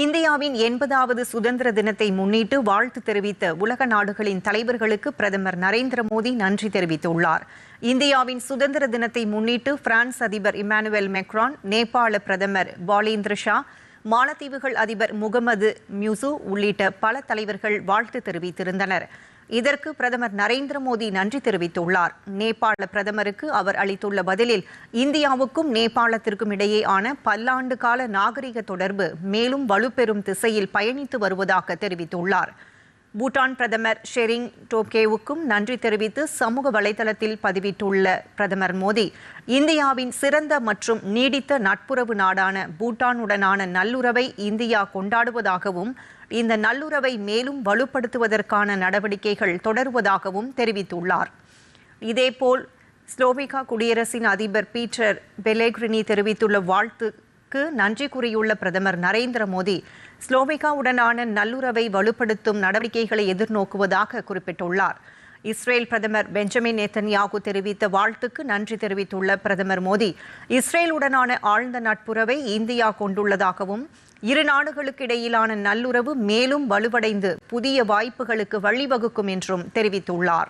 இந்தியாவின் 80வது சுதந்திர தினத்தை முன்னிட்டு வாழ்த்து தெரிவித்த உலக நாடுகளின் தலைவர்களுக்கு பிரதமர் நரேந்திர மோடி நன்றி தெரிவித்துள்ளார். இந்தியாவின் சுதந்திர தினத்தை முன்னிட்டு பிரான்ஸ் அதிபர் இமானுவேல் மேக்ரான், நேபாள பிரதமர் பாலேந்திர ஷா, மாலத்தீவுகள் அதிபர் முகமது மியூசு உள்ளிட்ட பல தலைவர்கள் வாழ்த்து தெரிவித்திருந்தனர். இதற்கு பிரதமர் நரேந்திர மோடி நன்றி தெரிவித்துள்ளார். நேபாள பிரதமருக்கு அவர் அளித்துள்ள பதிலில் இந்தியாவுக்கும் நேபாளத்திற்கும் இடையேயான பல்லாண்டு கால நாகரிக தொடர்பு மேலும் வலுப்பெறும் திசையில் பயணித்து வருவதாக தெரிவித்துள்ளார். பூட்டான் பிரதமர் ஷெரிங் டோப்கேவுக்கும் நன்றி தெரிவித்து சமூக வலைதளத்தில் பதிவிட்டுள்ள பிரதமர் மோடி, இந்தியாவின் சிறந்த மற்றும் நீடித்த நட்புறவு நாடான பூட்டானுடனான நல்லுறவை இந்தியா கொண்டாடுவதாகவும் இந்த நல்லுறவை மேலும் வலுப்படுத்துவதற்கான நடவடிக்கைகள் தொடருவதாகவும் தெரிவித்துள்ளார். இதேபோல் ஸ்லோவேகா குடியரசின் அதிபர் பீட்டர் பெலேக்ரினி தெரிவித்துள்ள வாழ்த்துக்கு நன்றி கூறியுள்ள பிரதமர் நரேந்திர மோடி, ஸ்லோவேகாவுடனான நல்லுறவை வலுப்படுத்தும் நடவடிக்கைகளை எதிர்நோக்குவதாக குறிப்பிட்டுள்ளார். இஸ்ரேல் பிரதமர் பெஞ்சமின் நேதன்யாகு தெரிவித்த வாழ்த்துக்கு நன்றி தெரிவித்துள்ள பிரதமர் மோடி, இஸ்ரேலுடனான ஆழ்ந்த நட்புறவை இந்தியா கொண்டுள்ளதாகவும் இரு நாடுகளுக்கு இடையிலான நல்லுறவு மேலும் வலுவடைந்து புதிய வாய்ப்புகளுக்கு வழிவகுக்கும் என்றும் தெரிவித்துள்ளார்.